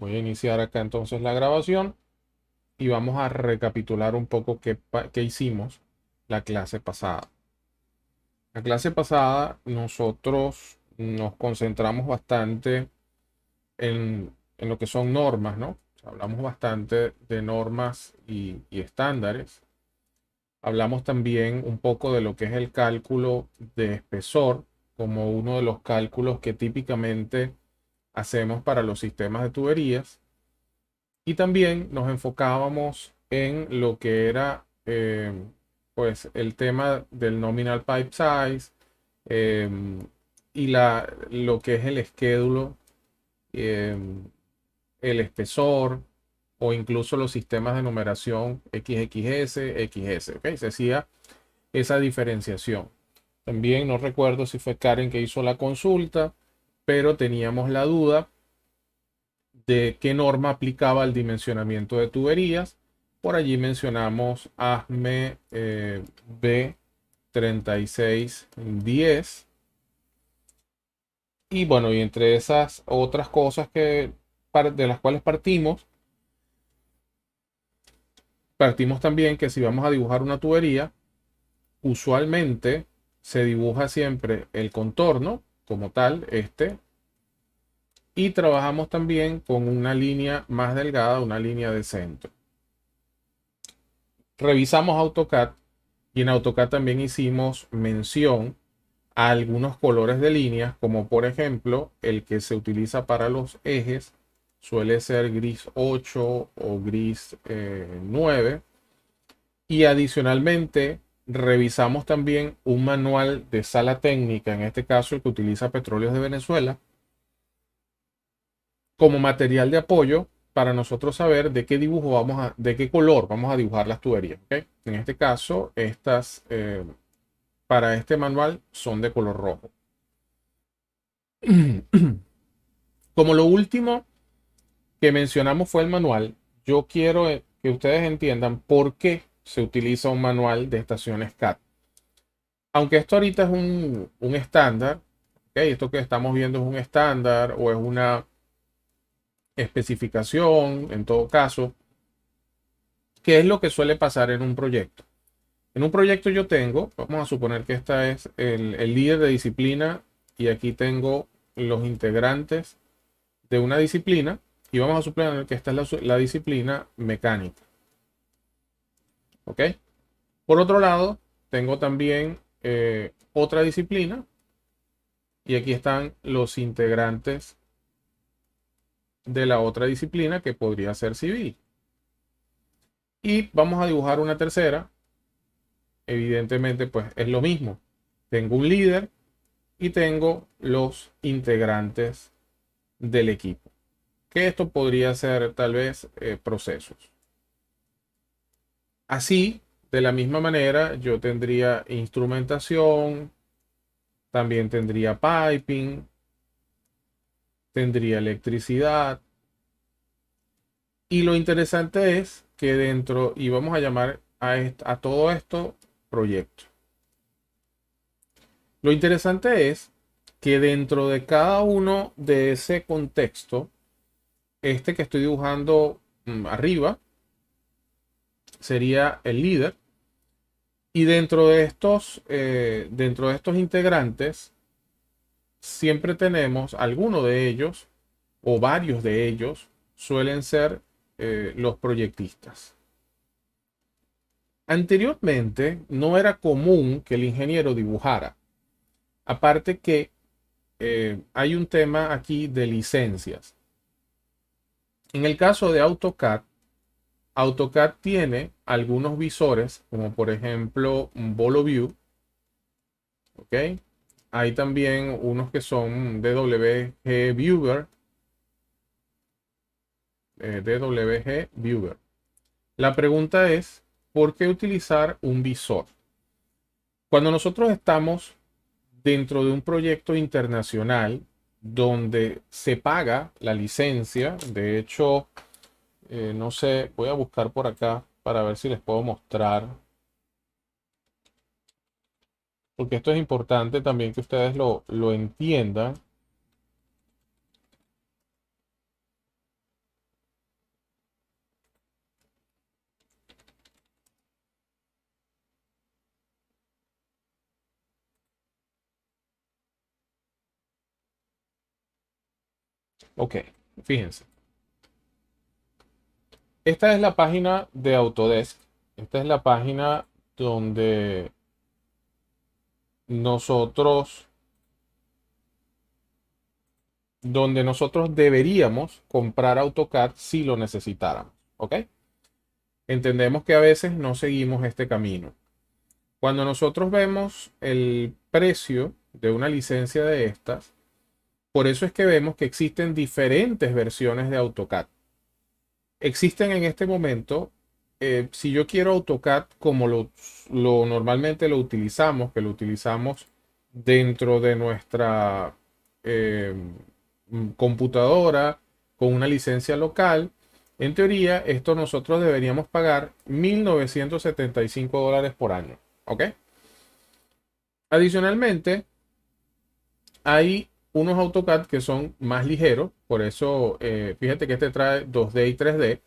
Voy a iniciar acá entonces la grabación y vamos a recapitular un poco qué hicimos la clase pasada. La clase pasada nosotros nos concentramos bastante en lo que son normas, ¿no? O sea, hablamos bastante de normas y estándares. Hablamos también un poco de lo que es el cálculo de espesor como uno de los cálculos que típicamente hacemos para los sistemas de tuberías. Y también nos enfocábamos en lo que era pues el tema del nominal pipe size, eh, y lo que es el esquédulo, eh, el espesor o incluso los sistemas de numeración XXS, XS. ¿Ok? Se hacía esa diferenciación. También no recuerdo si fue Karen que hizo la consulta, pero teníamos la duda de qué norma aplicaba el dimensionamiento de tuberías. Por allí mencionamos ASME B3610. Y bueno, y entre esas otras cosas de las cuales partimos también que si vamos a dibujar una tubería, usualmente se dibuja siempre el contorno como tal, y trabajamos también con una línea más delgada, una línea de centro. Revisamos AutoCAD y en AutoCAD también hicimos mención a algunos colores de líneas, como por ejemplo el que se utiliza para los ejes, suele ser gris 8 o gris 9. Y adicionalmente revisamos también un manual de sala técnica, en este caso el que utiliza Petróleos de Venezuela, como material de apoyo para nosotros saber de qué color vamos a dibujar las tuberías. ¿Ok? En este caso, para este manual son de color rojo. Como lo último que mencionamos fue el manual, yo quiero que ustedes entiendan por qué se utiliza un manual de estaciones CAD. Aunque esto ahorita es un estándar, ¿okay? Esto que estamos viendo es un estándar o es una especificación, en todo caso, ¿qué es lo que suele pasar en un proyecto? En un proyecto yo tengo, vamos a suponer que esta es el líder de disciplina y aquí tengo los integrantes de una disciplina y vamos a suponer que esta es la disciplina mecánica. ¿Ok? Por otro lado, tengo también otra disciplina y aquí están los integrantes de la otra disciplina que podría ser civil. Y vamos a dibujar una tercera. Evidentemente, pues es lo mismo. Tengo un líder y tengo los integrantes del equipo. Que esto podría ser tal vez procesos. Así, de la misma manera, yo tendría instrumentación, también tendría piping, tendría electricidad. Y lo interesante es que dentro, y vamos a llamar a todo esto proyecto. Lo interesante es que dentro de cada uno de ese contexto, este que estoy dibujando arriba sería el líder. Y dentro de estos integrantes, siempre tenemos alguno de ellos o varios de ellos suelen ser los proyectistas. Anteriormente no era común que el ingeniero dibujara. Aparte que hay un tema aquí de licencias. En el caso de AutoCAD, AutoCAD tiene algunos visores, como por ejemplo un VoloView, ¿ok? Hay también unos que son DWG Viewer, DWG Viewer. La pregunta es, ¿por qué utilizar un visor? Cuando nosotros estamos dentro de un proyecto internacional donde se paga la licencia, de hecho, no sé, voy a buscar por acá para ver si les puedo mostrar, porque esto es importante también que ustedes lo entiendan. Ok, fíjense. Esta es la página de Autodesk. Esta es la página donde nosotros, donde nosotros deberíamos comprar AutoCAD si lo necesitáramos. ¿Ok? Entendemos que a veces no seguimos este camino. Cuando nosotros vemos el precio de una licencia de estas, por eso es que vemos que existen diferentes versiones de AutoCAD. Existen en este momento, si yo quiero AutoCAD como lo normalmente lo utilizamos, que lo utilizamos dentro de nuestra eh, computadora con una licencia local, en teoría esto nosotros deberíamos pagar $1,975 por año. ¿Ok? Adicionalmente, hay unos AutoCAD que son más ligeros, por eso fíjate que este trae 2D y 3D.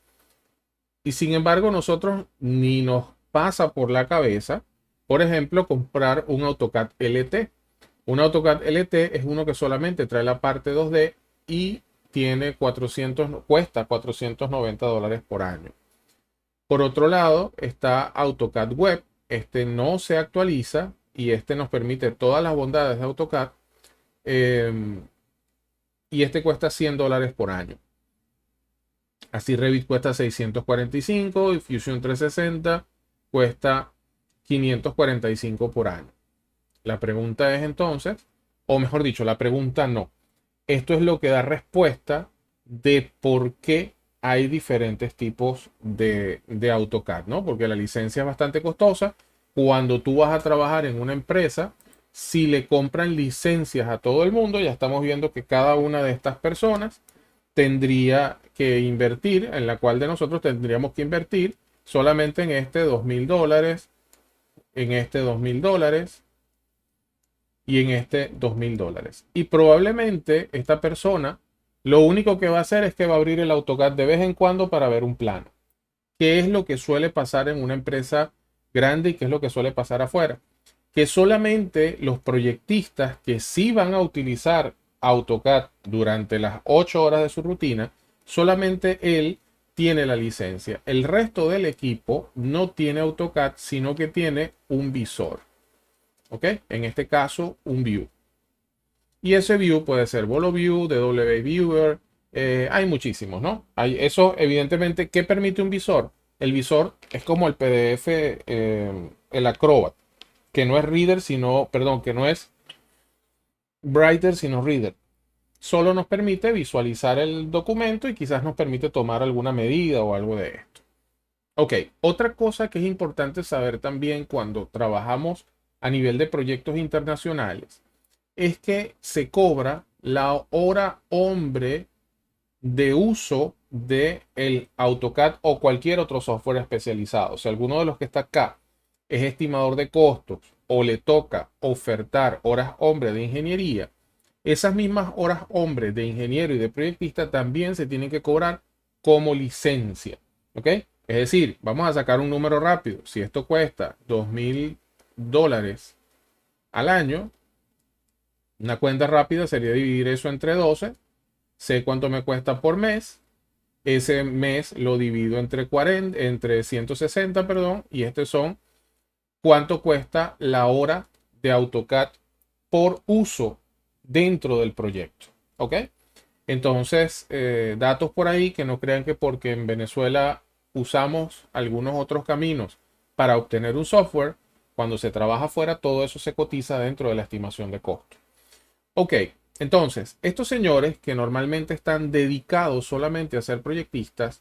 Y sin embargo, nosotros ni nos pasa por la cabeza, por ejemplo, comprar un AutoCAD LT. Un AutoCAD LT es uno que solamente trae la parte 2D y cuesta $490 por año. Por otro lado, está AutoCAD Web. Este no se actualiza y este nos permite todas las bondades de AutoCAD. eh, y este cuesta $100 por año. Así Revit cuesta 645 y Fusion 360 cuesta 545 por año. La pregunta es entonces, o mejor dicho, la pregunta no. Esto es lo que da respuesta de por qué hay diferentes tipos de AutoCAD, ¿no? Porque la licencia es bastante costosa. Cuando tú vas a trabajar en una empresa, si le compran licencias a todo el mundo, ya estamos viendo que cada una de estas personas tendría que invertir, en la cual de nosotros tendríamos que invertir solamente en este $2,000, en este $2,000 y en este $2,000. Y probablemente esta persona lo único que va a hacer es que va a abrir el AutoCAD de vez en cuando para ver un plano. ¿Qué es lo que suele pasar en una empresa grande y qué es lo que suele pasar afuera? Que solamente los proyectistas que sí van a utilizar AutoCAD durante las 8 horas de su rutina, solamente él tiene la licencia. El resto del equipo no tiene AutoCAD, sino que tiene un visor. ¿Ok? En este caso, un view. Y ese view puede ser VoloView, DW Viewer, hay muchísimos, ¿no? Hay eso, evidentemente, ¿qué permite un visor? El visor es como el PDF, el Acrobat, que no es Reader, sino, perdón, que no es Writer, sino Reader. Solo nos permite visualizar el documento y quizás nos permite tomar alguna medida o algo de esto. Ok, otra cosa que es importante saber también cuando trabajamos a nivel de proyectos internacionales es que se cobra la hora hombre de uso de el AutoCAD o cualquier otro software especializado. Si alguno de los que está acá es estimador de costos o le toca ofertar horas hombre de ingeniería, esas mismas horas hombre de ingeniero y de proyectista también se tienen que cobrar como licencia. ¿Ok? Es decir, vamos a sacar un número rápido. Si esto cuesta $2,000 al año, una cuenta rápida sería dividir eso entre 12. Sé cuánto me cuesta por mes. Ese mes lo divido entre 40, entre 160, perdón, y estos son cuánto cuesta la hora de AutoCAD por uso dentro del proyecto. ¿Ok? Entonces, datos por ahí que no crean que porque en Venezuela usamos algunos otros caminos para obtener un software, cuando se trabaja afuera, todo eso se cotiza dentro de la estimación de costo. Ok, entonces, estos señores que normalmente están dedicados solamente a ser proyectistas,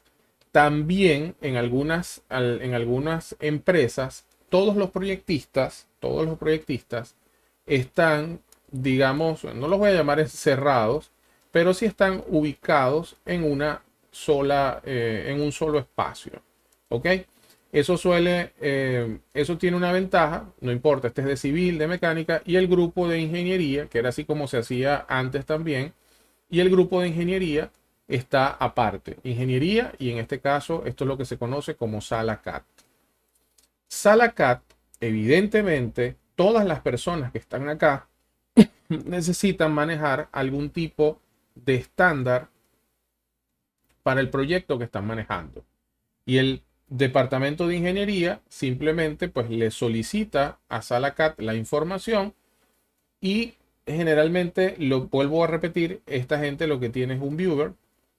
también en algunas empresas, todos los proyectistas están, digamos, no los voy a llamar encerrados, pero sí están ubicados en un solo espacio. ¿Ok? Eso tiene una ventaja, no importa, este es de civil, de mecánica, y el grupo de ingeniería, que era así como se hacía antes también, y el grupo de ingeniería está aparte. Ingeniería, y en este caso, esto es lo que se conoce como sala CAD. Sala CAD, evidentemente, todas las personas que están acá necesitan manejar algún tipo de estándar para el proyecto que están manejando. Y el departamento de ingeniería simplemente pues le solicita a SalaCAD la información y generalmente, lo vuelvo a repetir, esta gente lo que tiene es un viewer,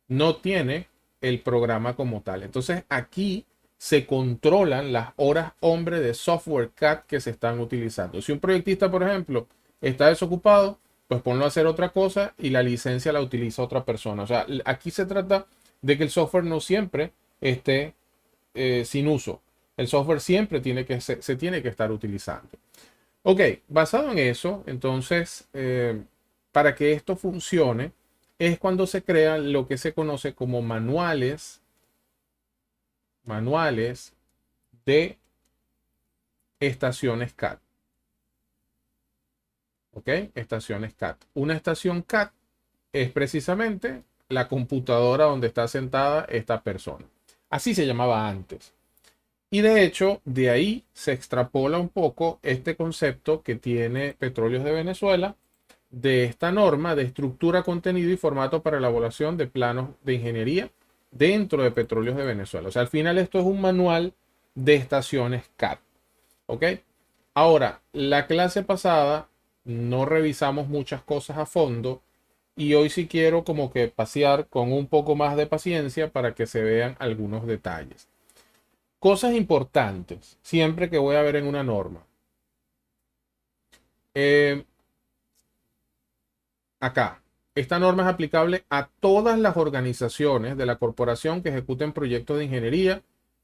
no tiene el programa como tal. Entonces aquí se controlan las horas hombre de software CAD que se están utilizando. Si un proyectista, por ejemplo, está desocupado, pues ponlo a hacer otra cosa y la licencia la utiliza otra persona. O sea, aquí se trata de que el software no siempre esté sin uso. El software siempre se tiene que estar utilizando. Ok, basado en eso, entonces, para que esto funcione, es cuando se crean lo que se conoce como manuales de estaciones CAD. Ok, estaciones CAD. Una estación CAD es precisamente la computadora donde está sentada esta persona. Así se llamaba antes. Y de hecho, de ahí se extrapola un poco este concepto que tiene Petróleos de Venezuela de esta norma de estructura, contenido y formato para elaboración de planos de ingeniería dentro de Petróleos de Venezuela. O sea, al final esto es un manual de estaciones CAD. ¿Ok? Ahora, la clase pasada no revisamos muchas cosas a fondo y hoy sí quiero como que pasear con un poco más de paciencia para que se vean algunos detalles. Cosas importantes siempre que voy a ver en una norma. Eh, Acá, esta norma es aplicable a todas las organizaciones de la corporación que ejecuten proyectos de ingeniería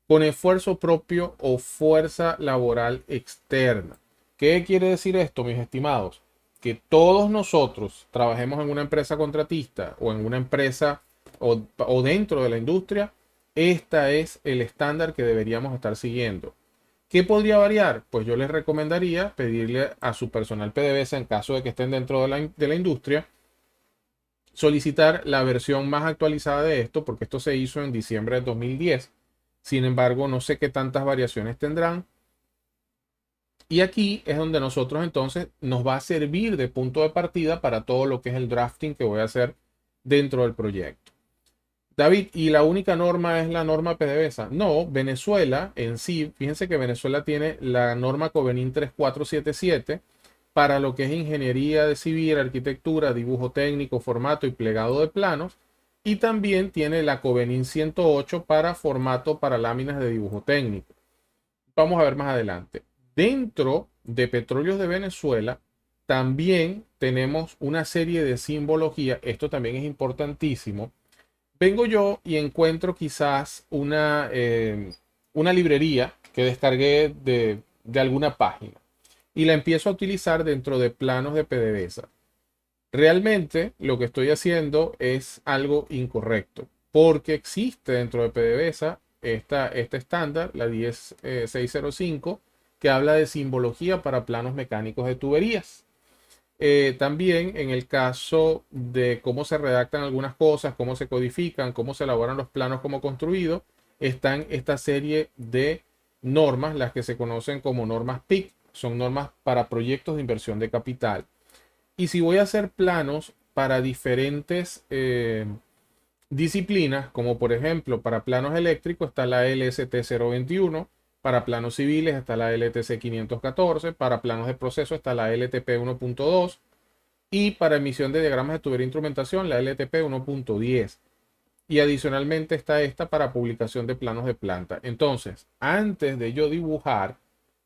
con esfuerzo propio o fuerza laboral externa. ¿Qué quiere decir esto, mis estimados? Que todos nosotros trabajemos en una empresa contratista o en una empresa o dentro de la industria, este es el estándar que deberíamos estar siguiendo. ¿Qué podría variar? Pues yo les recomendaría pedirle a su personal PDVSA, en caso de que estén dentro de la industria, solicitar la versión más actualizada de esto, porque esto se hizo en diciembre de 2010. Sin embargo, no sé qué tantas variaciones tendrán. Y aquí es donde nosotros entonces nos va a servir de punto de partida para todo lo que es el drafting que voy a hacer dentro del proyecto. David, ¿y la única norma es la norma PDVSA? No, Venezuela en sí, fíjense que Venezuela tiene la norma Covenin 3477 para lo que es ingeniería de civil, arquitectura, dibujo técnico, formato y plegado de planos. Y también tiene la Covenin 108 para formato para láminas de dibujo técnico. Vamos a ver más adelante. Dentro de Petróleos de Venezuela también tenemos una serie de simbología. Esto también es importantísimo. Vengo yo y encuentro quizás una librería que descargué de alguna página y la empiezo a utilizar dentro de planos de PDVSA. Realmente lo que estoy haciendo es algo incorrecto porque existe dentro de PDVSA este estándar, la 10605, que habla de simbología para planos mecánicos de tuberías. También en el caso de cómo se redactan algunas cosas, cómo se codifican, cómo se elaboran los planos como construido, están esta serie de normas, las que se conocen como normas PIC, son normas para proyectos de inversión de capital. Y si voy a hacer planos para diferentes disciplinas, como por ejemplo para planos eléctricos está la LST 021, para planos civiles está la LTC 514, para planos de proceso está la LTP 1.2 y para emisión de diagramas de tubería e instrumentación la LTP 1.10. Y adicionalmente está esta para publicación de planos de planta. Entonces, antes de yo dibujar,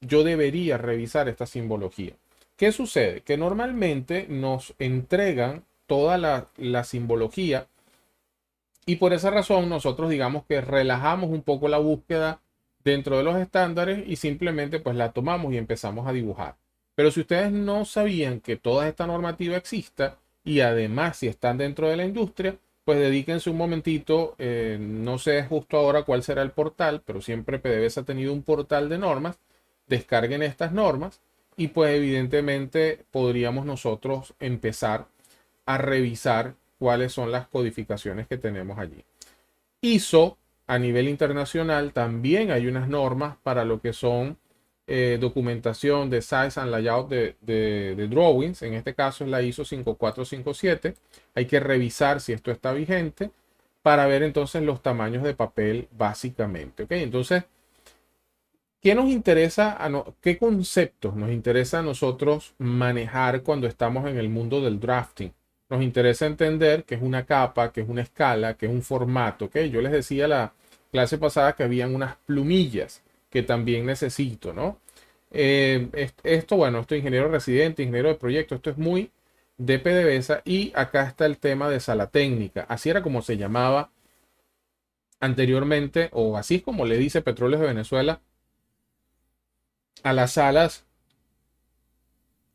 yo debería revisar esta simbología. ¿Qué sucede? Que normalmente nos entregan toda la simbología y por esa razón nosotros digamos que relajamos un poco la búsqueda dentro de los estándares y simplemente pues la tomamos y empezamos a dibujar. Pero si ustedes no sabían que toda esta normativa exista y además si están dentro de la industria, pues dedíquense un momentito, no sé justo ahora cuál será el portal, pero siempre PDVSA ha tenido un portal de normas, descarguen estas normas y pues evidentemente podríamos nosotros empezar a revisar cuáles son las codificaciones que tenemos allí. ISO, a nivel internacional, también hay unas normas para lo que son documentación de size and layout de drawings. En este caso es la ISO 5457. Hay que revisar si esto está vigente para ver entonces los tamaños de papel básicamente. ¿Ok? Entonces, ¿qué nos interesa? ¿Qué conceptos nos interesa a nosotros manejar cuando estamos en el mundo del drafting? Nos interesa entender qué es una capa, qué es una escala, qué es un formato. ¿Ok? Yo les decía la clase pasada que habían unas plumillas que también necesito, ¿no? Esto, bueno, esto es ingeniero residente, ingeniero de proyecto, esto es muy de PDVSA y acá está el tema de sala técnica. Así era como se llamaba anteriormente, o así es como le dice Petróleos de Venezuela a las salas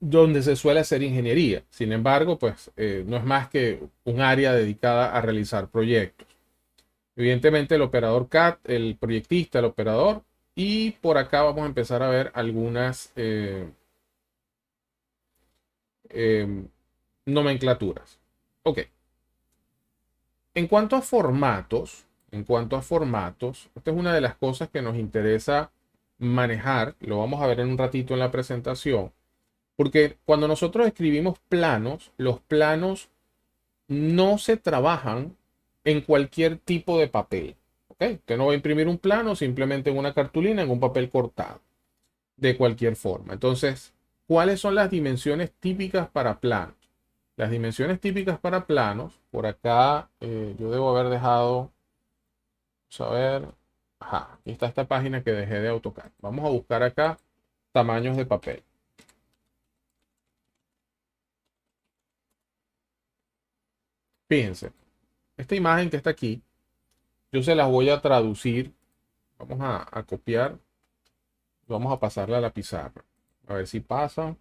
donde se suele hacer ingeniería. Sin embargo, pues no es más que un área dedicada a realizar proyectos. Evidentemente el operador CAD, el proyectista, el operador. Y por acá vamos a empezar a ver algunas nomenclaturas. Ok. En cuanto a formatos, esta es una de las cosas que nos interesa manejar. Lo vamos a ver en un ratito en la presentación. Porque cuando nosotros escribimos planos, los planos no se trabajan en cualquier tipo de papel. ¿Ok? Usted no va a imprimir un plano simplemente en una cartulina, en un papel cortado, de cualquier forma. Entonces, ¿cuáles son las dimensiones típicas para planos? Las dimensiones típicas para planos, por acá yo debo haber dejado, vamos a ver, ajá, aquí está esta página que dejé de AutoCAD. Vamos a buscar acá tamaños de papel. Fíjense, esta imagen que está aquí, yo se las voy a traducir. Vamos a copiar. Vamos a pasarla a la pizarra. A ver si pasa.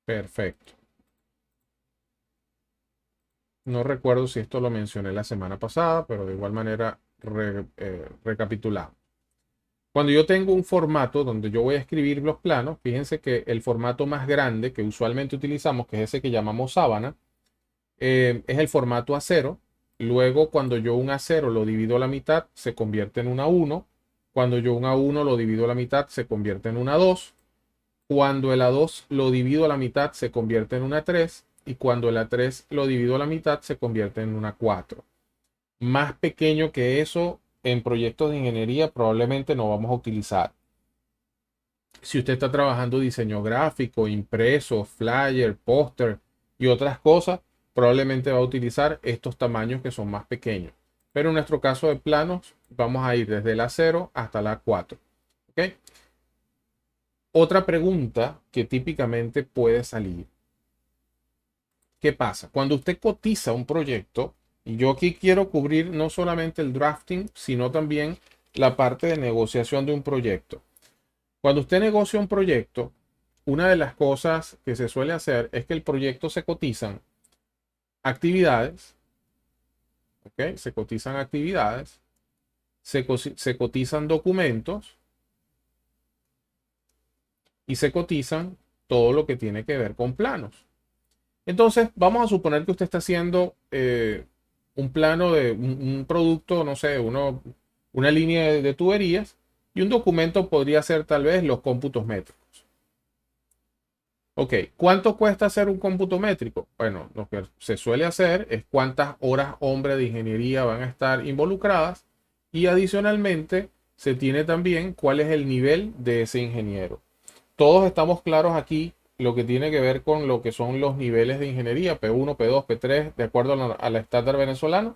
Perfecto. No recuerdo si esto lo mencioné la semana pasada, pero de igual manera recapitulamos. Cuando yo tengo un formato donde yo voy a escribir los planos, fíjense que el formato más grande que usualmente utilizamos, que es ese que llamamos sábana, es el formato A0. Luego, cuando yo un A0 lo divido a la mitad, se convierte en un A1. Cuando yo un A1 lo divido a la mitad, se convierte en un A2. Cuando el A2 lo divido a la mitad, se convierte en un A3. Y cuando el A3 lo divido a la mitad, se convierte en un A4. Más pequeño que eso, en proyectos de ingeniería probablemente no vamos a utilizar. Si usted está trabajando diseño gráfico, impreso, flyer, póster y otras cosas, probablemente va a utilizar estos tamaños que son más pequeños. Pero en nuestro caso de planos, vamos a ir desde la 0 hasta la 4. ¿Ok? Otra pregunta que típicamente puede salir. ¿Qué pasa? Cuando usted cotiza un proyecto, y yo aquí quiero cubrir no solamente el drafting, sino también la parte de negociación de un proyecto. Cuando usted negocia un proyecto, una de las cosas que se suele hacer es que el proyecto se cotizan actividades, ¿ok? Se cotizan actividades, se cotizan documentos y se cotizan todo lo que tiene que ver con planos. Entonces, vamos a suponer que usted está haciendo un plano de un producto, no sé, una línea de tuberías y un documento podría ser tal vez los cómputos métricos. Ok, ¿cuánto cuesta hacer un cómputo métrico? Bueno, lo que se suele hacer es cuántas horas hombre de ingeniería van a estar involucradas y adicionalmente se tiene también cuál es el nivel de ese ingeniero. Todos estamos claros aquí lo que tiene que ver con lo que son los niveles de ingeniería, P1, P2, P3, de acuerdo a la estándar venezolano.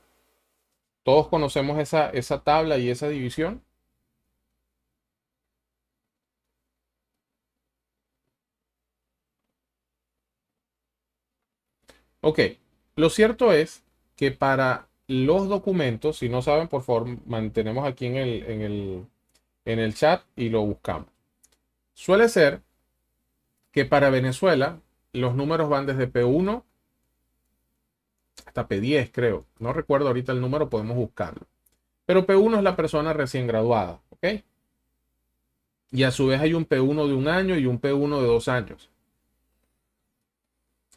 Todos conocemos esa tabla y esa división. Ok, lo cierto es que para los documentos, si no saben, por favor, mantenemos aquí en el chat y lo buscamos. Suele ser que para Venezuela los números van desde P1 hasta P10, creo. No recuerdo ahorita el número, podemos buscarlo. Pero P1 es la persona recién graduada, ¿ok? Y a su vez hay un P1 de un año y un P1 de 2 años.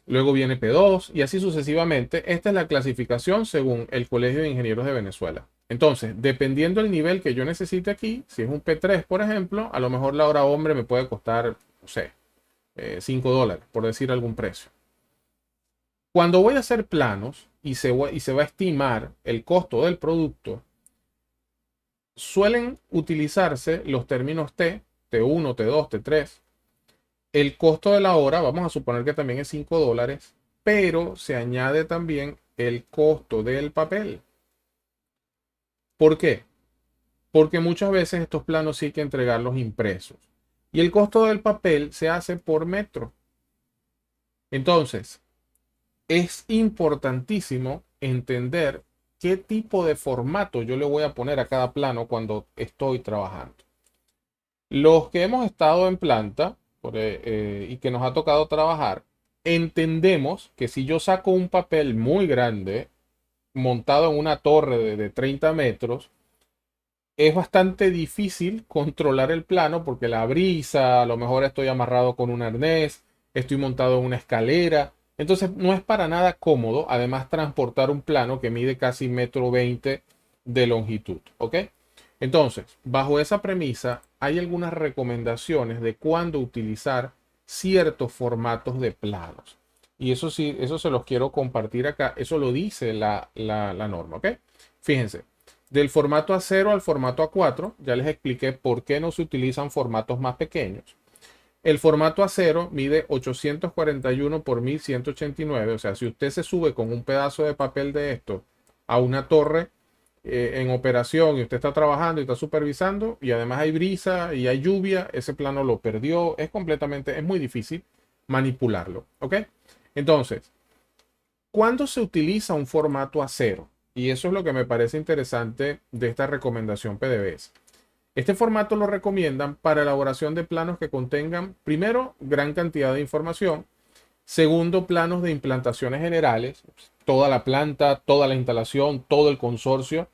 Luego viene P2 y así sucesivamente. Esta es la clasificación según el Colegio de Ingenieros de Venezuela. Entonces, dependiendo del nivel que yo necesite aquí, si es un P3, por ejemplo, a lo mejor la hora hombre me puede costar, no sé, $5, por decir algún precio. Cuando voy a hacer planos y se va a estimar el costo del producto, suelen utilizarse los términos T, T1, T2, T3. El costo de la hora, vamos a suponer que también es $5, pero se añade también el costo del papel. ¿Por qué? Porque muchas veces estos planos sí hay que entregarlos impresos. Y el costo del papel se hace por metro. Entonces, es importantísimo entender qué tipo de formato yo le voy a poner a cada plano cuando estoy trabajando. Los que hemos estado en planta y que nos ha tocado trabajar, entendemos que si yo saco un papel muy grande montado en una torre de 30 metros, es bastante difícil controlar el plano porque la brisa, a lo mejor estoy amarrado con un arnés, estoy montado en una escalera. Entonces no es para nada cómodo, además, transportar un plano que mide casi 1,20 m de longitud. ¿Ok? Entonces, bajo esa premisa, hay algunas recomendaciones de cuándo utilizar ciertos formatos de planos. Y eso sí, eso se los quiero compartir acá. Eso lo dice la norma. ¿Ok? Fíjense. Del formato A0 al formato A4, ya les expliqué por qué no se utilizan formatos más pequeños. El formato A0 mide 841 por 1189. O sea, si usted se sube con un pedazo de papel de esto a una torre en operación y usted está trabajando y está supervisando y además hay brisa y hay lluvia, ese plano lo perdió. Es muy difícil manipularlo. ¿Ok? Entonces, ¿cuándo se utiliza un formato A0? Y eso es lo que me parece interesante de esta recomendación PDVSA. Este formato lo recomiendan para elaboración de planos que contengan, primero, gran cantidad de información. Segundo, planos de implantaciones generales, toda la planta, toda la instalación, todo el consorcio.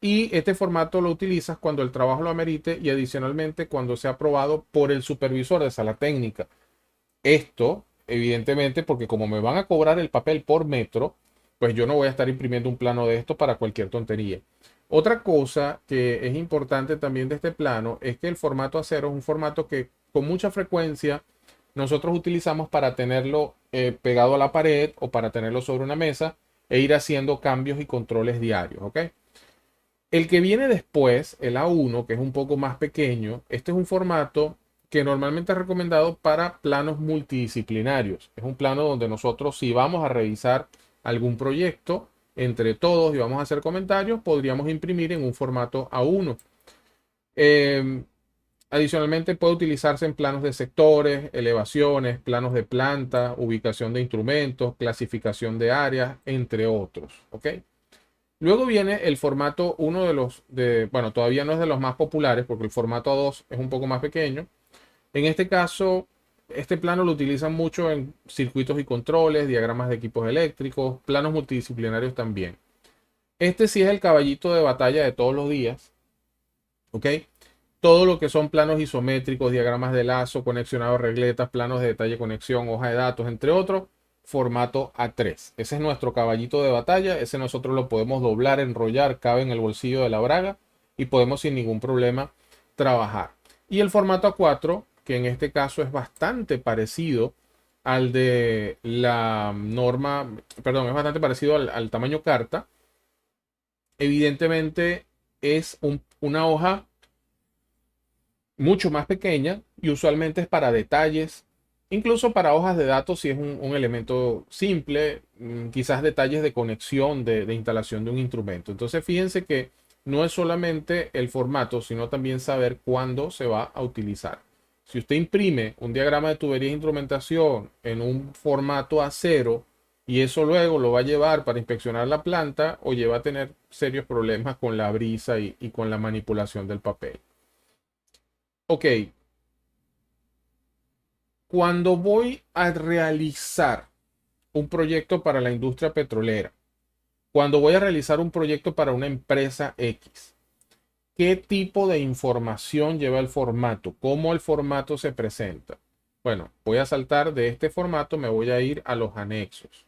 Y este formato lo utilizas cuando el trabajo lo amerite y adicionalmente cuando sea aprobado por el supervisor de sala técnica. Esto, evidentemente, porque como me van a cobrar el papel por metro, pues yo no voy a estar imprimiendo un plano de esto para cualquier tontería. Otra cosa que es importante también de este plano es que el formato A0 es un formato que con mucha frecuencia nosotros utilizamos para tenerlo pegado a la pared o para tenerlo sobre una mesa e ir haciendo cambios y controles diarios, ¿ok? El que viene después, el A1, que es un poco más pequeño, este es un formato que normalmente es recomendado para planos multidisciplinarios. Es un plano donde nosotros, si vamos a revisar algún proyecto entre todos y vamos a hacer comentarios, podríamos imprimir en un formato A1. Eh, Adicionalmente puede utilizarse en planos de sectores, elevaciones, planos de planta, ubicación de instrumentos, clasificación de áreas, entre otros. ¿Ok? Luego viene el formato, uno de bueno, todavía no es de los más populares porque el formato A2 es un poco más pequeño. En este caso, este plano lo utilizan mucho en circuitos y controles, diagramas de equipos eléctricos, planos multidisciplinarios también. Este sí es el caballito de batalla de todos los días, ¿ok? Todo lo que son planos isométricos, diagramas de lazo, conexionados, regletas, planos de detalle, conexión, hoja de datos, entre otros, formato A3. Ese es nuestro caballito de batalla. Ese nosotros lo podemos doblar, enrollar, cabe en el bolsillo de la braga y podemos sin ningún problema trabajar. Y el formato A4, que en este caso es bastante parecido al de la norma, perdón, es bastante parecido al tamaño carta. Evidentemente es una hoja mucho más pequeña y usualmente es para detalles, incluso para hojas de datos si es un elemento simple, quizás detalles de conexión, de instalación de un instrumento. Entonces fíjense que no es solamente el formato, sino también saber cuándo se va a utilizar. Si usted imprime un diagrama de tubería de instrumentación en un formato A0 y eso luego lo va a llevar para inspeccionar la planta, o va a tener serios problemas con la brisa y con la manipulación del papel. Ok, cuando voy a realizar un proyecto para la industria petrolera, cuando voy a realizar un proyecto para una empresa X, ¿qué tipo de información lleva el formato? ¿Cómo el formato se presenta? Bueno, voy a saltar de este formato, me voy a ir a los anexos.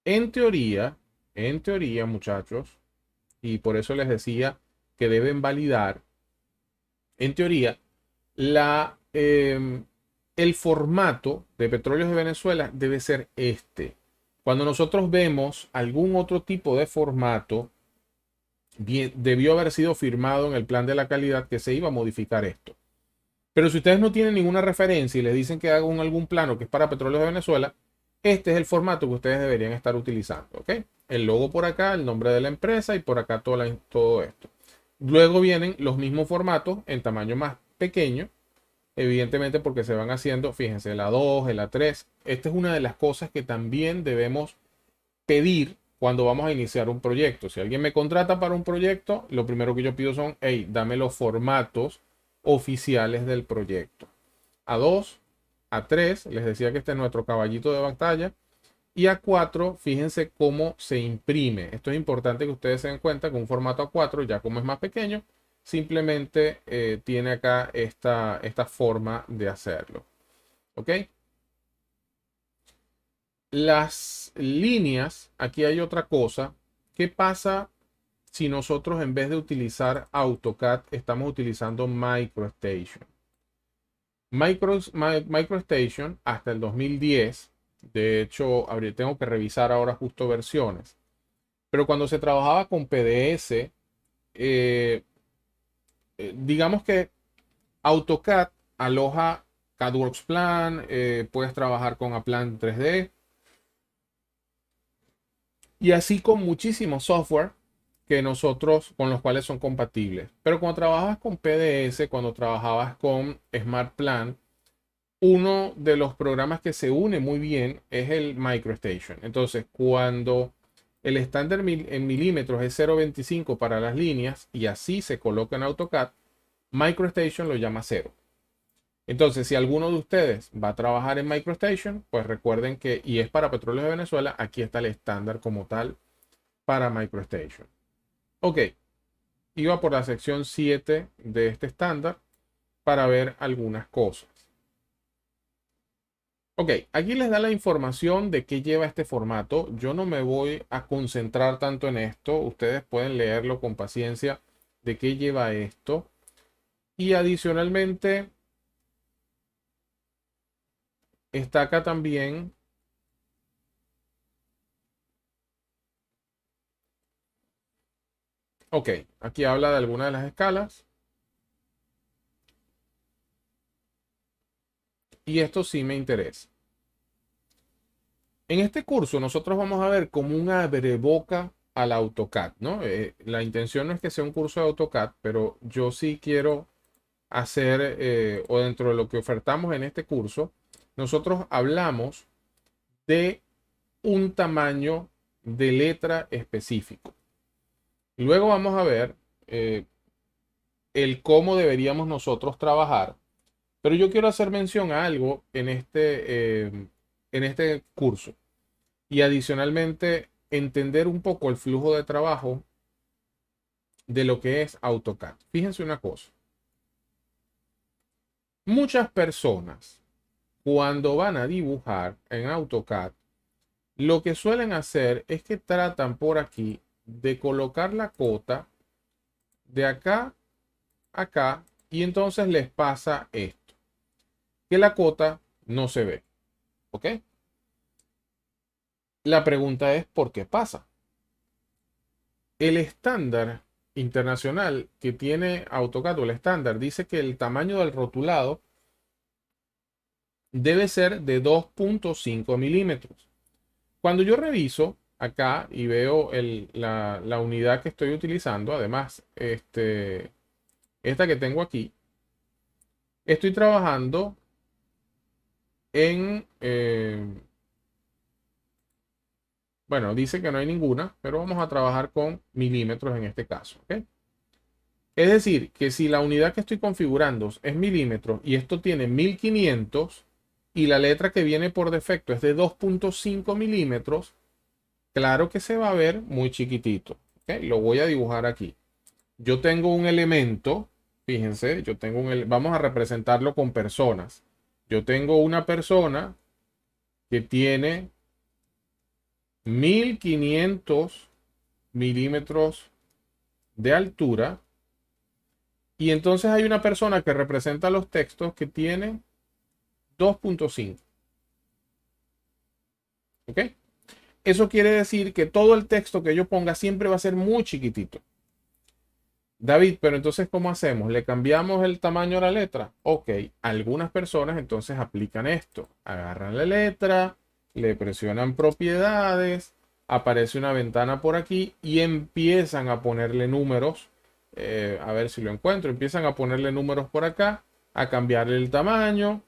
En teoría, muchachos, y por eso les decía que deben validar, en teoría, el formato de Petróleos de Venezuela debe ser este. Cuando nosotros vemos algún otro tipo de formato, debió haber sido firmado en el plan de la calidad que se iba a modificar esto. Pero si ustedes no tienen ninguna referencia y les dicen que hagan algún plano que es para Petróleos de Venezuela, este es el formato que ustedes deberían estar utilizando. ¿Ok? El logo por acá, el nombre de la empresa y por acá todo esto. Luego vienen los mismos formatos en tamaño más pequeño, evidentemente porque se van haciendo, fíjense, el A2, el A3. Esta es una de las cosas que también debemos pedir cuando vamos a iniciar un proyecto. Si alguien me contrata para un proyecto, lo primero que yo pido son, hey, dame los formatos oficiales del proyecto. A2, A3, les decía que este es nuestro caballito de batalla. Y A4, fíjense cómo se imprime. Esto es importante que ustedes se den cuenta que un formato A4, ya como es más pequeño, simplemente tiene acá esta forma de hacerlo. ¿Ok? Las líneas, aquí hay otra cosa. ¿Qué pasa si nosotros en vez de utilizar AutoCAD estamos utilizando MicroStation? MicroStation hasta el 2010, de hecho, tengo que revisar ahora justo versiones, pero cuando se trabajaba con PDS, digamos que AutoCAD aloja CADWorks Plan, puedes trabajar con Aplan 3D y así con muchísimos software que nosotros con los cuales son compatibles. Pero cuando trabajas con PDS, cuando trabajabas con SmartPlan, uno de los programas que se une muy bien es el MicroStation. Entonces, cuando el estándar en milímetros es 0.25 para las líneas y así se coloca en AutoCAD, MicroStation lo llama 0. Entonces, si alguno de ustedes va a trabajar en MicroStation, pues recuerden que, y es para Petróleos de Venezuela, aquí está el estándar como tal para MicroStation. Ok, iba por la sección 7 de este estándar para ver algunas cosas. Ok, aquí les da la información de qué lleva este formato. Yo no me voy a concentrar tanto en esto. Ustedes pueden leerlo con paciencia de qué lleva esto. Y adicionalmente, está acá también. Ok, aquí habla de algunas de las escalas. Y esto sí me interesa. En este curso nosotros vamos a ver como un abreboca al AutoCAD, ¿no? La intención no es que sea un curso de AutoCAD, pero yo sí quiero hacer, o dentro de lo que ofertamos en este curso, nosotros hablamos de un tamaño de letra específico. Luego vamos a ver el cómo deberíamos nosotros trabajar, pero yo quiero hacer mención a algo en este curso y adicionalmente entender un poco el flujo de trabajo de lo que es AutoCAD. Fíjense una cosa. Muchas personas cuando van a dibujar en AutoCAD, lo que suelen hacer es que tratan por aquí de colocar la cota de acá a acá y entonces les pasa esto, que la cota no se ve. ¿Ok? La pregunta es ¿por qué pasa? El estándar internacional que tiene AutoCAD, o el estándar, dice que el tamaño del rotulado debe ser de 2.5 milímetros. Cuando yo reviso acá y veo la unidad que estoy utilizando, además, esta que tengo aquí, estoy trabajando en, bueno, dice que no hay ninguna, pero vamos a trabajar con milímetros en este caso. ¿Ok? Es decir, que si la unidad que estoy configurando es milímetros y esto tiene 1500 y la letra que viene por defecto es de 2.5 milímetros, claro que se va a ver muy chiquitito. ¿Ok? Lo voy a dibujar aquí. Yo tengo un elemento, fíjense, vamos a representarlo con personas. Yo tengo una persona que tiene 1500 milímetros de altura. Y entonces hay una persona que representa los textos que tiene 2.5. ¿Ok? Eso quiere decir que todo el texto que yo ponga siempre va a ser muy chiquitito. David, pero entonces, ¿cómo hacemos? ¿Le cambiamos el tamaño a la letra? Ok, algunas personas entonces aplican esto. Agarran la letra, le presionan propiedades, aparece una ventana por aquí y empiezan a ponerle números. A ver si lo encuentro. Empiezan a ponerle números por acá, a cambiarle el tamaño.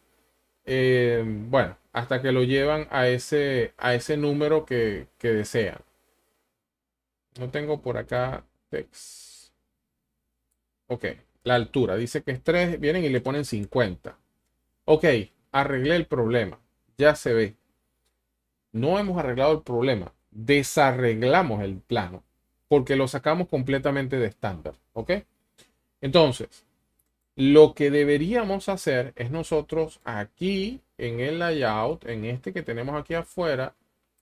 Bueno, hasta que lo llevan a ese número que desean. No tengo por acá text. Ok, la altura. Dice que es 3. Vienen y le ponen 50. Ok, arreglé el problema. Ya se ve. No hemos arreglado el problema. Desarreglamos el plano. Porque lo sacamos completamente de estándar. Ok. Entonces, lo que deberíamos hacer es nosotros aquí en el layout, en este que tenemos aquí afuera,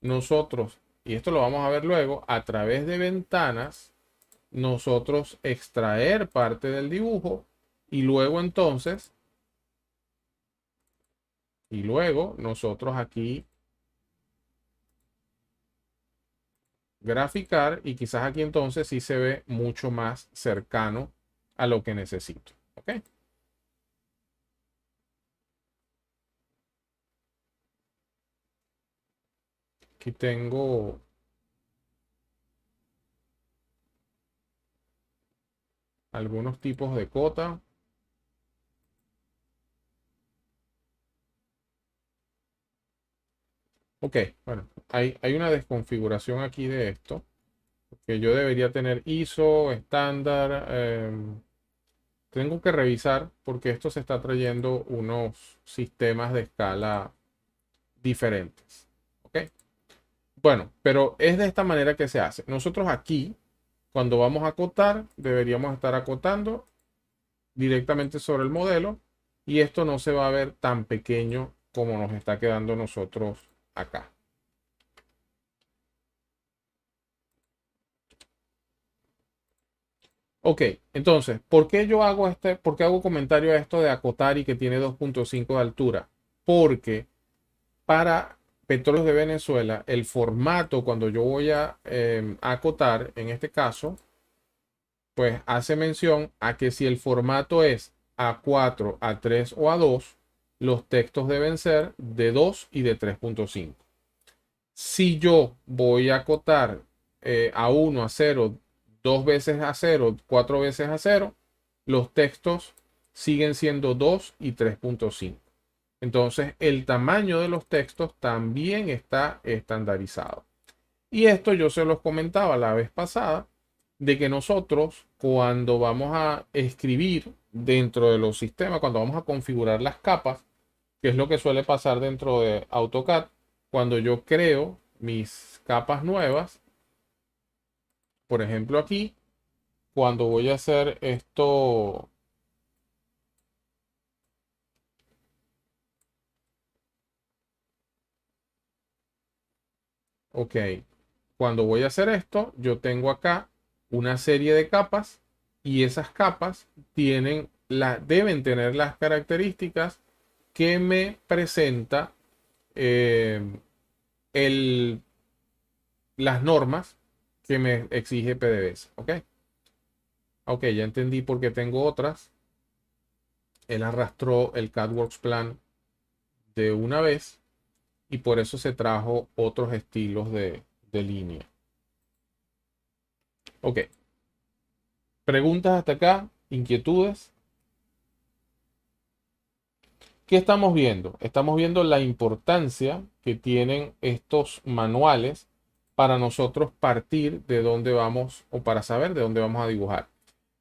nosotros, y esto lo vamos a ver luego, a través de ventanas, nosotros extraer parte del dibujo y luego nosotros aquí graficar y quizás aquí entonces sí se ve mucho más cercano a lo que necesito. ¿Ok? Aquí tengo algunos tipos de cota. Ok, bueno, hay una desconfiguración aquí de esto, que yo debería tener ISO, estándar. Tengo que revisar porque esto se está trayendo unos sistemas de escala diferentes. Ok, bueno, pero es de esta manera que se hace. Nosotros aquí, cuando vamos a acotar, deberíamos estar acotando directamente sobre el modelo y esto no se va a ver tan pequeño como nos está quedando nosotros acá. Ok, entonces, ¿por qué hago comentario a esto de acotar y que tiene 2.5 de altura? Porque para Petróleos de Venezuela, el formato cuando yo voy a acotar, en este caso, pues hace mención a que si el formato es A4, A3 o A2, los textos deben ser de 2 y de 3.5. Si yo voy a acotar a 1, a 0, 2 veces a 0, 4 veces a 0, los textos siguen siendo 2 y 3.5. Entonces, el tamaño de los textos también está estandarizado. Y esto yo se los comentaba la vez pasada, de que nosotros cuando vamos a escribir dentro de los sistemas, cuando vamos a configurar las capas, que es lo que suele pasar dentro de AutoCAD, cuando yo creo mis capas nuevas, por ejemplo aquí, cuando voy a hacer esto, ok, cuando voy a hacer esto, yo tengo acá una serie de capas y esas capas deben tener las características que me presenta eh, el, las normas que me exige PDVSA. ¿Ok? Ok, ya entendí por qué tengo otras. Él arrastró el CADWorks Plan de una vez y por eso se trajo otros estilos de línea. Ok, preguntas hasta acá, inquietudes. ¿Qué estamos viendo? Estamos viendo la importancia que tienen estos manuales para nosotros partir de dónde vamos o para saber de dónde vamos a dibujar.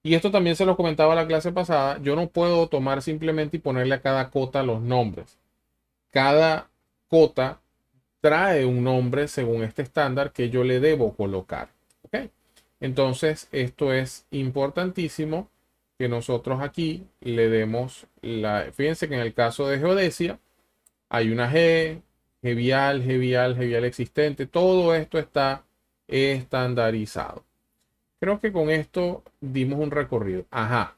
Y esto también se lo comentaba la clase pasada. Yo no puedo tomar simplemente y ponerle a cada cota los nombres. Cada cota trae un nombre según este estándar que yo le debo colocar. ¿Ok? Entonces, esto es importantísimo que nosotros aquí le demos fíjense que en el caso de geodesia hay una G, G vial existente, todo esto está estandarizado. Creo que con esto dimos un recorrido. Ajá.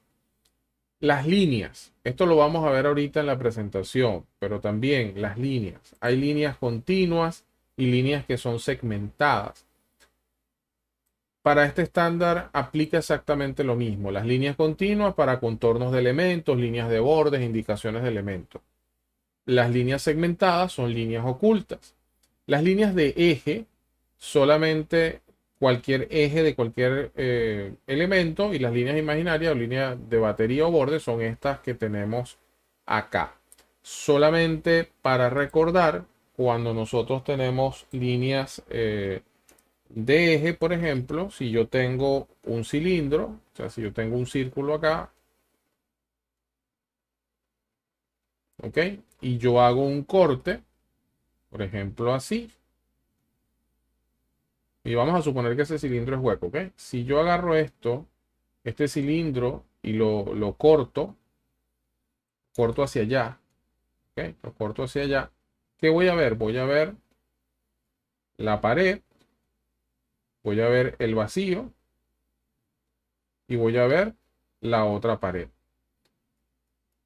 Las líneas. Esto lo vamos a ver ahorita en la presentación, pero también las líneas. Hay líneas continuas y líneas que son segmentadas. Para este estándar aplica exactamente lo mismo. Las líneas continuas para contornos de elementos, líneas de bordes, indicaciones de elementos. Las líneas segmentadas son líneas ocultas. Las líneas de eje, solamente cualquier eje de cualquier elemento, y las líneas imaginarias o líneas de batería o borde son estas que tenemos acá. Solamente para recordar, cuando nosotros tenemos líneas de eje, por ejemplo, si yo tengo un cilindro, o sea, si yo tengo un círculo acá, ¿ok? Y yo hago un corte, por ejemplo, así. Y vamos a suponer que ese cilindro es hueco, ¿ok? Si yo agarro esto, este cilindro, y lo corto hacia allá, ¿ok? Lo corto hacia allá. ¿Qué voy a ver? Voy a ver la pared, voy a ver el vacío y voy a ver la otra pared.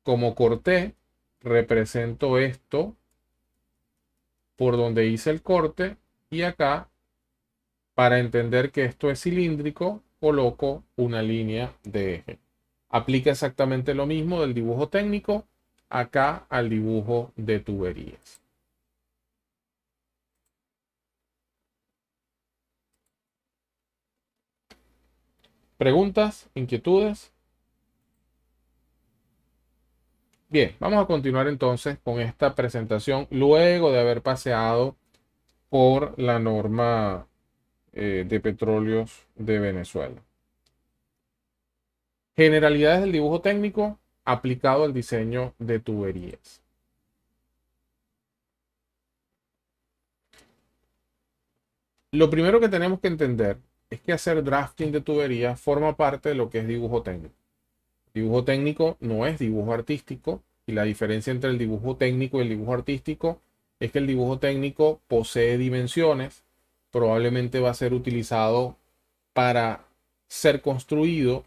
Como corté, represento esto por donde hice el corte y acá, para entender que esto es cilíndrico, coloco una línea de eje. Aplica exactamente lo mismo del dibujo técnico acá al dibujo de tuberías. ¿Preguntas? ¿Inquietudes? Bien, vamos a continuar entonces con esta presentación luego de haber paseado por la norma de petróleos de Venezuela. Generalidades del dibujo técnico aplicado al diseño de tuberías. Lo primero que tenemos que entender es que hacer drafting de tuberías forma parte de lo que es dibujo técnico. Dibujo técnico no es dibujo artístico, y la diferencia entre el dibujo técnico y el dibujo artístico es que el dibujo técnico posee dimensiones, probablemente va a ser utilizado para ser construido,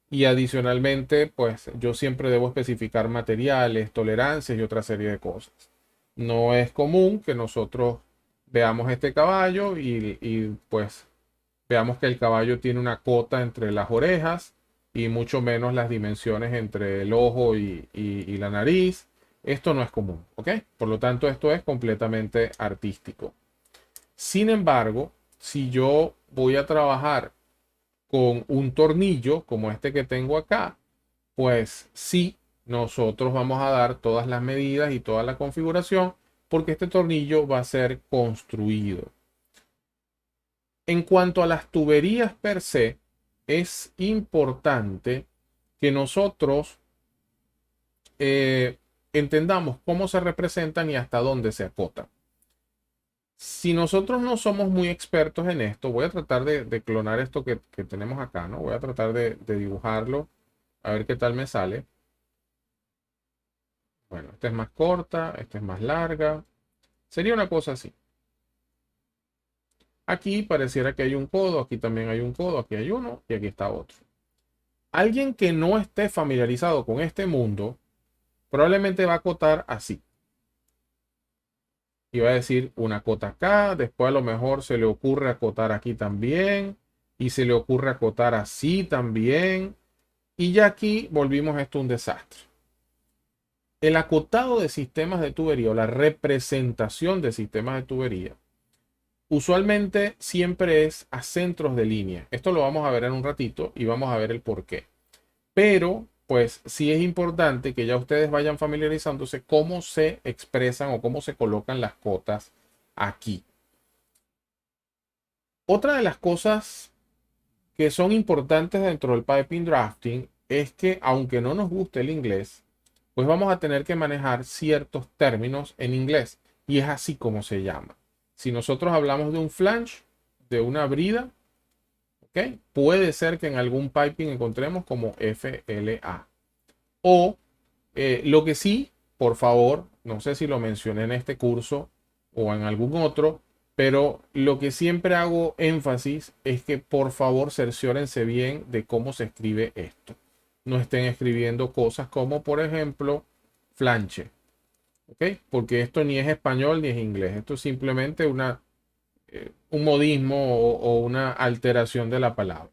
y adicionalmente, pues yo siempre debo especificar materiales, tolerancias y otra serie de cosas. No es común que nosotros veamos este caballo pues veamos que el caballo tiene una cota entre las orejas, y mucho menos las dimensiones entre el ojo y la nariz. Esto no es común, ¿ok? Por lo tanto, esto es completamente artístico. Sin embargo, si yo voy a trabajar con un tornillo como este que tengo acá, pues sí, nosotros vamos a dar todas las medidas y toda la configuración, porque este tornillo va a ser construido. En cuanto a las tuberías per se, es importante que nosotros entendamos cómo se representan y hasta dónde se acotan. Si nosotros no somos muy expertos en esto, voy a tratar de clonar esto que tenemos acá, ¿no? Voy a tratar de dibujarlo, a ver qué tal me sale. Bueno, esta es más corta, esta es más larga. Sería una cosa así. Aquí pareciera que hay un codo, aquí también hay un codo, aquí hay uno y aquí está otro. Alguien que no esté familiarizado con este mundo probablemente va a acotar así. Y va a decir una cota acá, después a lo mejor se le ocurre acotar aquí también, y se le ocurre acotar así también, y ya aquí volvimos esto un desastre. El acotado de sistemas de tubería, o la representación de sistemas de tubería, usualmente siempre es a centros de línea. Esto lo vamos a ver en un ratito y vamos a ver el por qué. Pero, pues sí es importante que ya ustedes vayan familiarizándose cómo se expresan o cómo se colocan las cotas aquí. Otra de las cosas que son importantes dentro del piping drafting es que, aunque no nos guste el inglés, pues vamos a tener que manejar ciertos términos en inglés, y es así como se llama. Si nosotros hablamos de un flange, de una brida, ¿ok? Puede ser que en algún piping encontremos como FLA. O lo que sí, por favor, no sé si lo mencioné en este curso o en algún otro, Pero lo que siempre hago énfasis es que por favor cerciórense bien de cómo se escribe esto. No estén escribiendo cosas como, por ejemplo, flanche. ¿Ok? Porque esto ni es español ni es inglés. Esto es simplemente un modismo o una alteración de la palabra.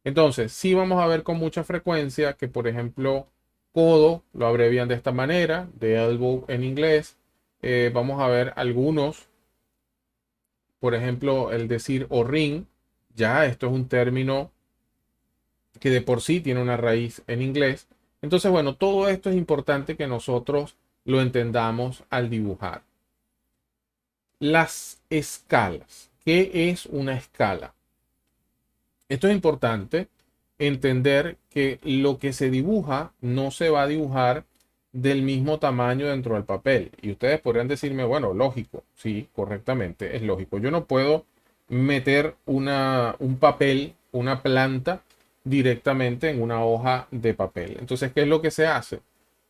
Entonces, sí vamos a ver con mucha frecuencia que, por ejemplo, codo lo abrevian de esta manera, de elbow en inglés. Vamos a ver algunos, por ejemplo, el decir o ring. Ya esto es un término que de por sí tiene una raíz en inglés. Entonces, bueno, todo esto es importante que nosotros lo entendamos al dibujar. Las escalas. ¿Qué es una escala? Esto es importante entender que lo que se dibuja no se va a dibujar del mismo tamaño dentro del papel. Y ustedes podrían decirme, bueno, lógico, sí, correctamente, es lógico. Yo no puedo meter un papel, una planta directamente en una hoja de papel. Entonces, ¿qué es lo que se hace?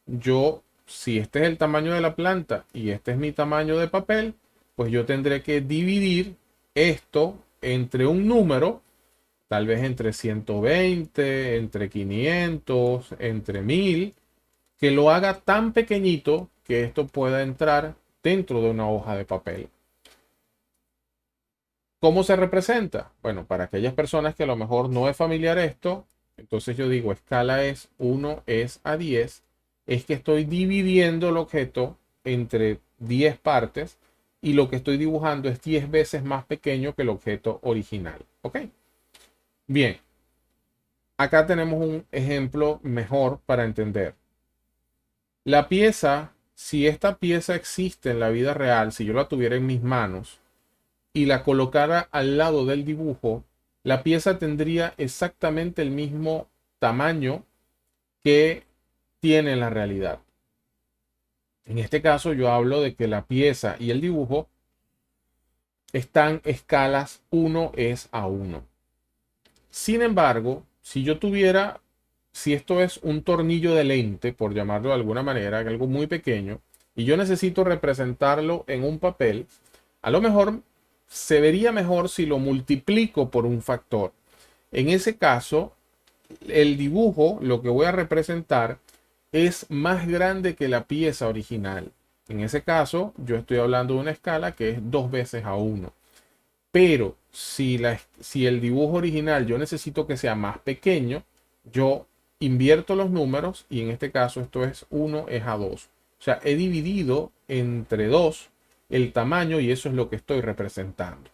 Yo, si este es el tamaño de la planta y este es mi tamaño de papel, pues yo tendré que dividir esto entre un número, tal vez entre 120, entre 500, entre 1000, que lo haga tan pequeñito que esto pueda entrar dentro de una hoja de papel. ¿Cómo se representa? Bueno, para aquellas personas que a lo mejor no es familiar esto, entonces yo digo escala es 1 es a 10, es que estoy dividiendo el objeto entre 10 partes y lo que estoy dibujando es 10 veces más pequeño que el objeto original. ¿Ok? Bien, acá tenemos un ejemplo mejor para entender. La pieza, si esta pieza existe en la vida real, si yo la tuviera en mis manos y la colocara al lado del dibujo, la pieza tendría exactamente el mismo tamaño que tiene en la realidad. En este caso yo hablo de que la pieza y el dibujo están escalas 1 es a 1. Sin embargo, si esto es un tornillo de lente, por llamarlo de alguna manera, algo muy pequeño, y yo necesito representarlo en un papel, a lo mejor se vería mejor si lo multiplico por un factor. En ese caso, el dibujo, lo que voy a representar, es más grande que la pieza original. En ese caso, yo estoy hablando de una escala que es 2 veces a 1. Pero si el dibujo original yo necesito que sea más pequeño, yo invierto los números y en este caso esto es 1 es a 2. O sea, he dividido entre 2 el tamaño y eso es lo que estoy representando.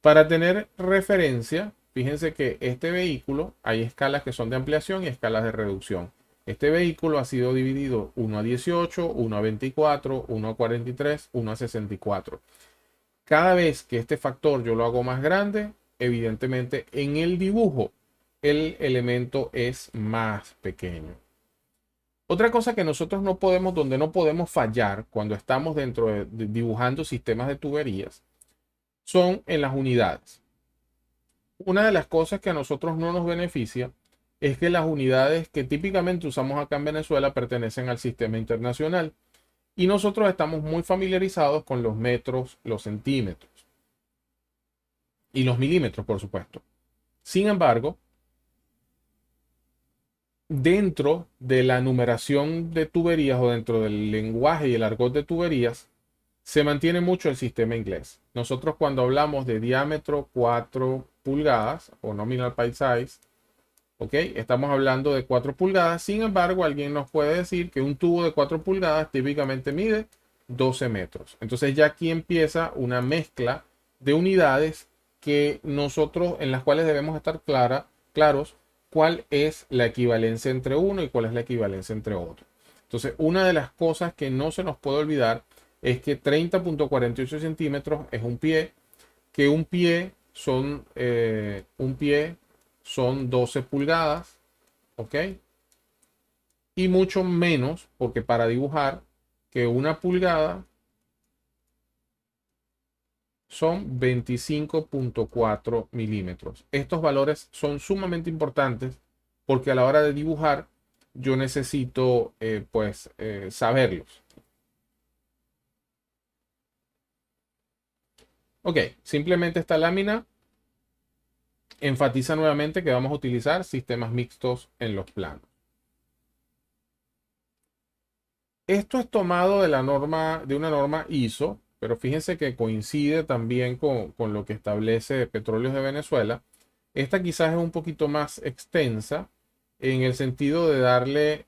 Para tener referencia, fíjense que este vehículo, hay escalas que son de ampliación y escalas de reducción. Este vehículo ha sido dividido 1 a 18, 1 a 24, 1 a 43, 1 a 64. Cada vez que este factor yo lo hago más grande, evidentemente en el dibujo el elemento es más pequeño. Otra cosa que nosotros no podemos, donde no podemos fallar cuando estamos dentro de dibujando sistemas de tuberías, son en las unidades. Una de las cosas que a nosotros no nos beneficia es que las unidades que típicamente usamos acá en Venezuela pertenecen al sistema internacional y nosotros estamos muy familiarizados con los metros, los centímetros y los milímetros, por supuesto. Sin embargo, dentro de la numeración de tuberías o dentro del lenguaje y el argot de tuberías, se mantiene mucho el sistema inglés. Nosotros cuando hablamos de diámetro 4 pulgadas o nominal pipe size, ¿ok? Estamos hablando de 4 pulgadas. Sin embargo, alguien nos puede decir que un tubo de 4 pulgadas típicamente mide 12 metros. Entonces ya aquí empieza una mezcla de unidades que nosotros, en las cuales debemos estar claros cuál es la equivalencia entre uno y cuál es la equivalencia entre otro. Entonces, una de las cosas que no se nos puede olvidar es que 30.48 centímetros es un pie, que un pie son 12 pulgadas, ¿ok? Y mucho menos, porque para dibujar, que una pulgada son 25.4 milímetros. Estos valores son sumamente importantes porque a la hora de dibujar yo necesito saberlos. Ok, simplemente esta lámina enfatiza nuevamente que vamos a utilizar sistemas mixtos en los planos. Esto es tomado de la norma, de una norma ISO, pero fíjense que coincide también con lo que establece Petróleos de Venezuela. Esta quizás es un poquito más extensa en el sentido de darle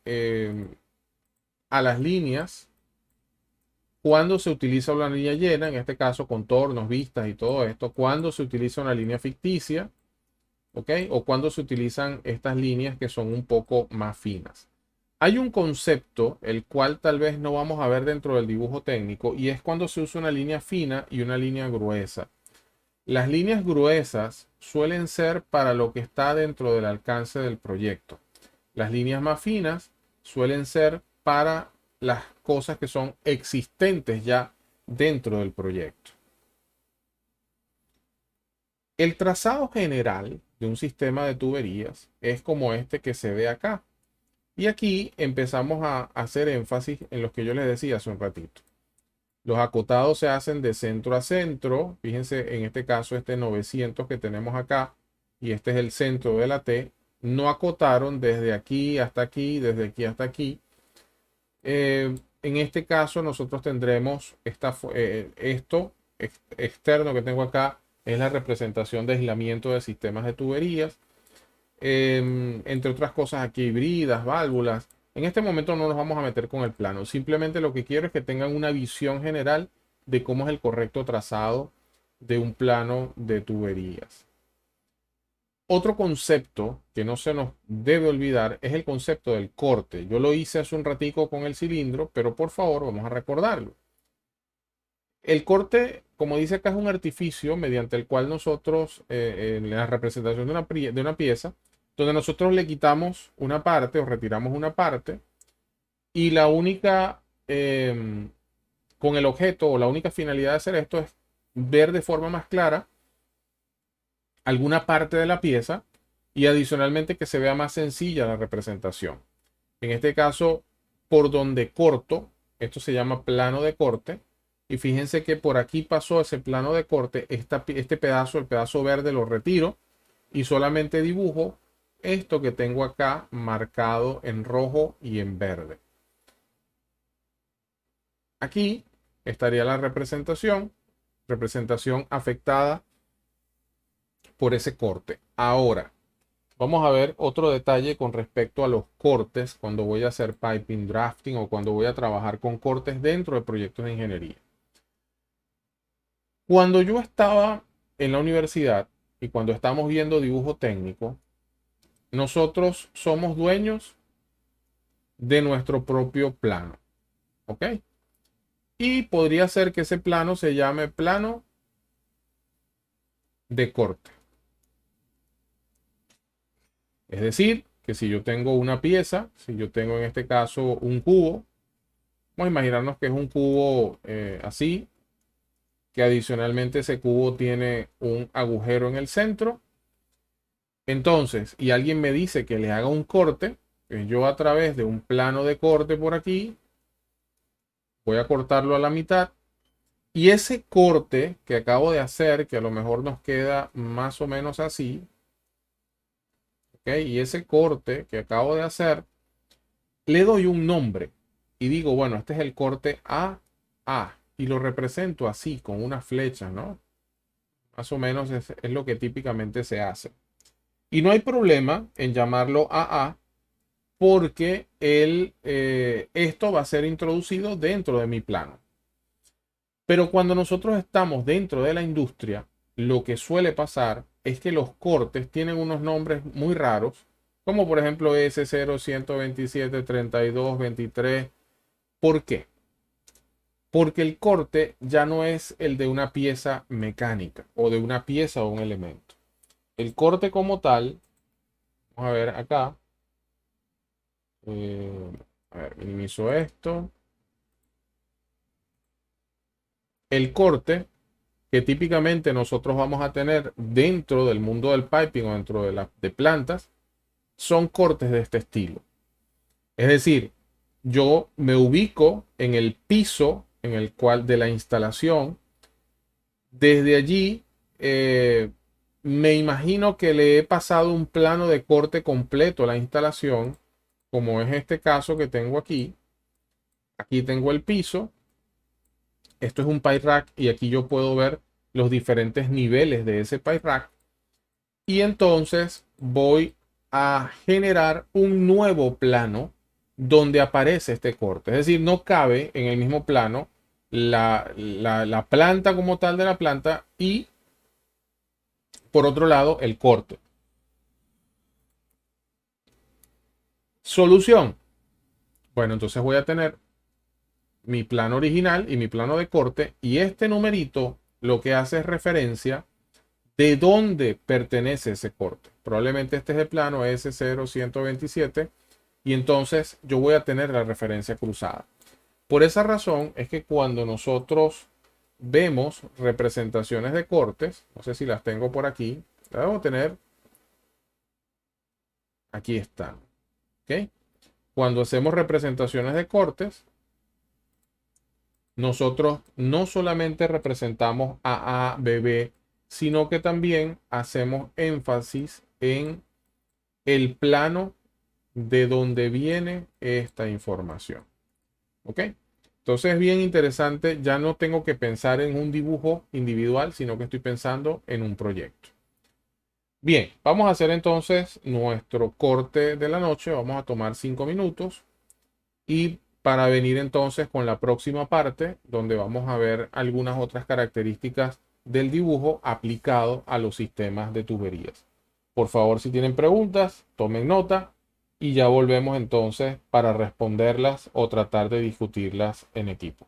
a las líneas cuando se utiliza una línea llena, en este caso contornos, vistas y todo esto, cuando se utiliza una línea ficticia, ¿ok? O cuando se utilizan estas líneas que son un poco más finas. Hay un concepto, el cual tal vez no vamos a ver dentro del dibujo técnico, y es cuando se usa una línea fina y una línea gruesa. Las líneas gruesas suelen ser para lo que está dentro del alcance del proyecto. Las líneas más finas suelen ser para las cosas que son existentes ya dentro del proyecto. El trazado general de un sistema de tuberías es como este que se ve acá. Y aquí empezamos a hacer énfasis en lo que yo les decía hace un ratito. Los acotados se hacen de centro a centro. Fíjense, en este caso, este 900 que tenemos acá, y este es el centro de la T, no acotaron desde aquí hasta aquí, desde aquí hasta aquí. En este caso, nosotros tendremos esto externo que tengo acá, es la representación de aislamiento de sistemas de tuberías. Entre otras cosas aquí, híbridas, válvulas. En este momento no nos vamos a meter con el plano. Simplemente lo que quiero es que tengan una visión general de cómo es el correcto trazado de un plano de tuberías. Otro concepto que no se nos debe olvidar es el concepto del corte. Yo lo hice hace un ratico con el cilindro, pero por favor vamos a recordarlo. El corte, como dice acá, es un artificio mediante el cual nosotros, en la representación de una pieza, donde nosotros le quitamos una parte o retiramos una parte, y la única, con el objeto o la única finalidad de hacer esto es ver de forma más clara alguna parte de la pieza y adicionalmente que se vea más sencilla la representación. En este caso, por donde corto, esto se llama plano de corte. Y fíjense que por aquí pasó ese plano de corte, este pedazo, el pedazo verde, lo retiro y solamente dibujo esto que tengo acá marcado en rojo y en verde. Aquí estaría la representación afectada por ese corte. Ahora, vamos a ver otro detalle con respecto a los cortes cuando voy a hacer piping drafting o cuando voy a trabajar con cortes dentro de proyectos de ingeniería. Cuando yo estaba en la universidad y cuando estamos viendo dibujo técnico, nosotros somos dueños de nuestro propio plano. ¿Ok? Y podría ser que ese plano se llame plano de corte. Es decir, que si yo tengo una pieza, si yo tengo en este caso un cubo, vamos a imaginarnos que es un cubo así, que adicionalmente ese cubo tiene un agujero en el centro. Entonces, y alguien me dice que le haga un corte, pues yo a través de un plano de corte por aquí, voy a cortarlo a la mitad. Y ese corte que acabo de hacer, que a lo mejor nos queda más o menos así, ¿ok? Y ese corte que acabo de hacer, le doy un nombre y digo, bueno, este es el corte AA y lo represento así, con una flecha, ¿no? Más o menos es lo que típicamente se hace. Y no hay problema en llamarlo AA porque esto va a ser introducido dentro de mi plano. Pero cuando nosotros estamos dentro de la industria, lo que suele pasar es que los cortes tienen unos nombres muy raros, como por ejemplo S0, 127, 32, 23. ¿Por qué? Porque el corte ya no es el de una pieza mecánica o de una pieza o un elemento. El corte como tal, vamos a ver acá. A ver, minimizo esto. El corte que típicamente nosotros vamos a tener dentro del mundo del piping o dentro de plantas son cortes de este estilo. Es decir, yo me ubico en el piso en el cual de la instalación Desde allí, me imagino que le he pasado un plano de corte completo a la instalación, como es este caso que tengo aquí. Aquí tengo el piso. Esto es un pipe rack y aquí yo puedo ver los diferentes niveles de ese pipe rack. Y entonces voy a generar un nuevo plano donde aparece este corte. Es decir, no cabe en el mismo plano la planta como tal de la planta y por otro lado el corte. Solución. Bueno, entonces voy a tener mi plano original y mi plano de corte y este numerito lo que hace es referencia de dónde pertenece ese corte. Probablemente este es el plano S0127 y entonces yo voy a tener la referencia cruzada. Por esa razón es que cuando nosotros vemos representaciones de cortes, no sé si las tengo por aquí, las debo tener, aquí están. ¿Ok? Cuando hacemos representaciones de cortes, nosotros no solamente representamos a A, B, B, sino que también hacemos énfasis en el plano de donde viene esta información. ¿Ok? Entonces es bien interesante, ya no tengo que pensar en un dibujo individual, sino que estoy pensando en un proyecto. Bien, vamos a hacer entonces nuestro corte de la noche, vamos a tomar 5 minutos y para venir entonces con la próxima parte, donde vamos a ver algunas otras características del dibujo aplicado a los sistemas de tuberías. Por favor, si tienen preguntas, tomen nota y ya volvemos entonces para responderlas o tratar de discutirlas en equipo.